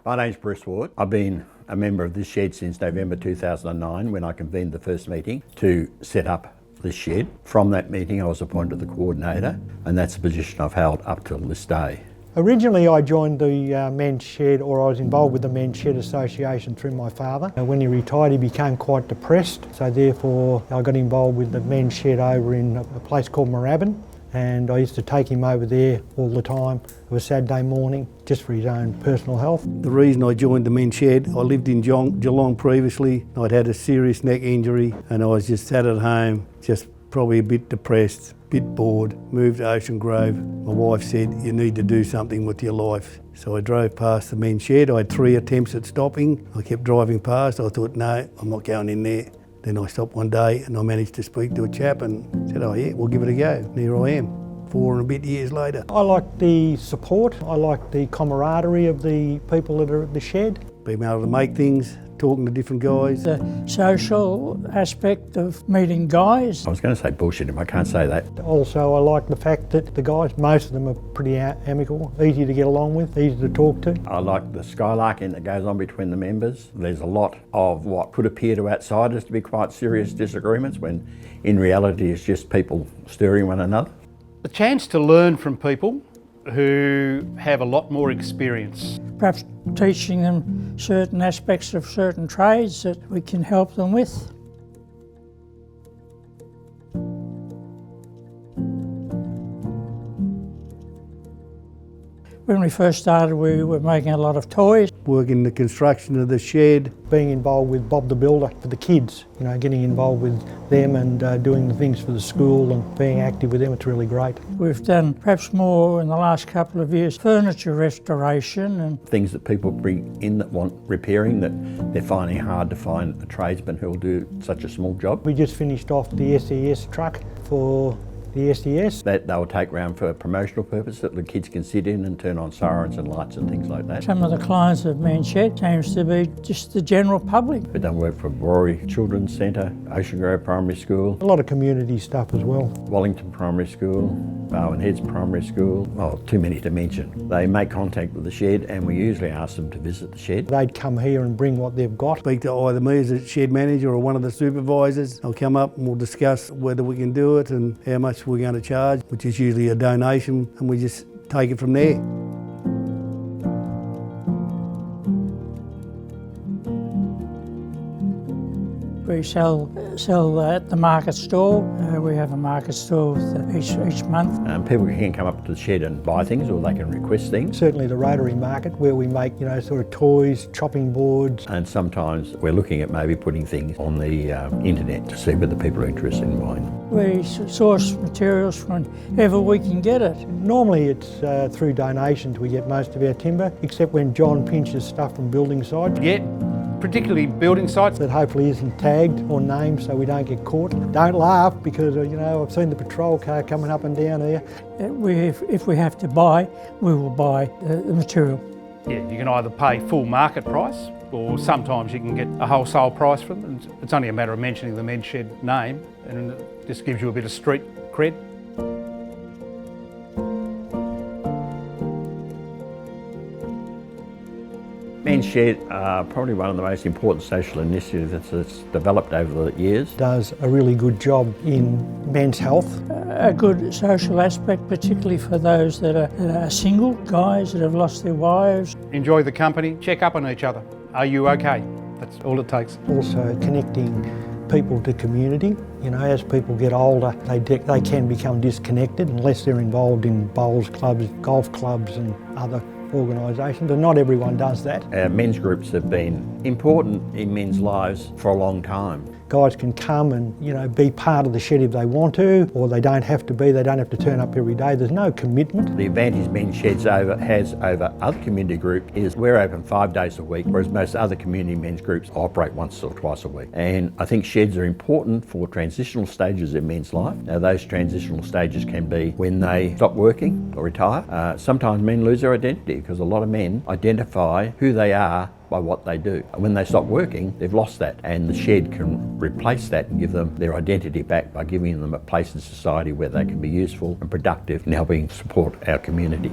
My name's Bruce Ward. I've been a member of this shed since November 2009 when I convened the first meeting to set up this shed. From that meeting I was appointed the coordinator, and that's the position I've held up till this day. Originally I joined the Men's Shed, or I was involved with the Men's Shed Association through my father. When he retired he became quite depressed, so therefore I got involved with the Men's Shed over in a place called Moorabbin, and I used to take him over there all the time. It was Saturday morning, just for his own personal health. The reason I joined the Men's Shed, I lived in Geelong previously. I'd had a serious neck injury and I was just sat at home, just probably a bit depressed, a bit bored. Moved to Ocean Grove. My wife said, you need to do something with your life. So I drove past the Men's Shed. I had 3 attempts at stopping. I kept driving past. I thought, no, I'm not going in there. Then I stopped one day and I managed to speak to a chap and said, oh yeah, we'll give it a go. And here I am, 4 and a bit years later. I like the support, I like the camaraderie of the people that are at the shed. Being able to make things, talking to different guys. The social aspect of meeting guys. I was going to say bullshit if I can't say that. Also I like the fact that the guys, most of them are pretty amicable, easy to get along with, easy to talk to. I like the skylarking that goes on between the members. There's a lot of what could appear to outsiders to be quite serious disagreements when in reality it's just people stirring one another. The chance to learn from people who have a lot more experience. Perhaps teaching them certain aspects of certain trades that we can help them with. When we first started we were making a lot of toys. Working the construction of the shed. Being involved with Bob the Builder for the kids, you know, getting involved with them and doing the things for the school and being active with them, it's really great. We've done perhaps more in the last couple of years, furniture restoration and things that people bring in that want repairing that they're finding hard to find a tradesman who'll do such a small job. We just finished off the SES truck for the SES. That they'll take round for a promotional purpose that the kids can sit in and turn on sirens and lights and things like that. some of the clients of Men's Shed seems to be just the general public. We've done work for Rory Children's Centre, Ocean Grove Primary School, A lot of community stuff as well. Wallington Primary School, Barwon Heads Primary School. Oh, too many to mention. They make contact with the shed and we usually ask them to visit the shed. They'd come here and bring what they've got. Speak to either me as a shed manager or one of the supervisors. I'll come up and we'll discuss whether we can do it and how much we're going to charge, which is usually a donation, and we just take it from there. We sell at the market store. We have a market store each month. People can come up to the shed and buy things or they can request things. Certainly the Rotary Market, where we make, you know, sort of toys, chopping boards. And sometimes we're looking at maybe putting things on the internet to see whether people are interested in buying them. We source materials whenever we can get it. Normally it's through donations we get most of our timber, except when John pinches stuff from building sites. Yet, particularly building sites. That hopefully isn't tagged or named so we don't get caught. Don't laugh because, you know, I've seen the patrol car coming up and down here. If we have to buy, we will buy the material. Yeah, you can either pay full market price or sometimes you can get a wholesale price for them. It's only a matter of mentioning the Men's Shed name and it just gives you a bit of street cred. Men's Shed are probably one of the most important social initiatives that's developed over the years. Does a really good job in men's health. A good social aspect, particularly for those that are single, guys that have lost their wives. Enjoy the company, check up on each other. Are you okay? That's all it takes. Also connecting people to community. You know, as people get older, they can become disconnected unless they're involved in bowls clubs, golf clubs and other organisations, and not everyone does that. Our men's groups have been important in men's lives for a long time. Guys can come and, you know, be part of the shed if they want to, or they don't have to be, they don't have to turn up every day. There's no commitment. The advantage Men's Sheds has over other community groups is we're open 5 days a week, whereas most other community men's groups operate once or twice a week. And I think sheds are important for transitional stages in men's life. Now those transitional stages can be when they stop working or retire. Sometimes men lose their identity because a lot of men identify who they are by what they do. When they stop working, they've lost that, and the shed can replace that and give them their identity back by giving them a place in society where they can be useful and productive in helping support our community.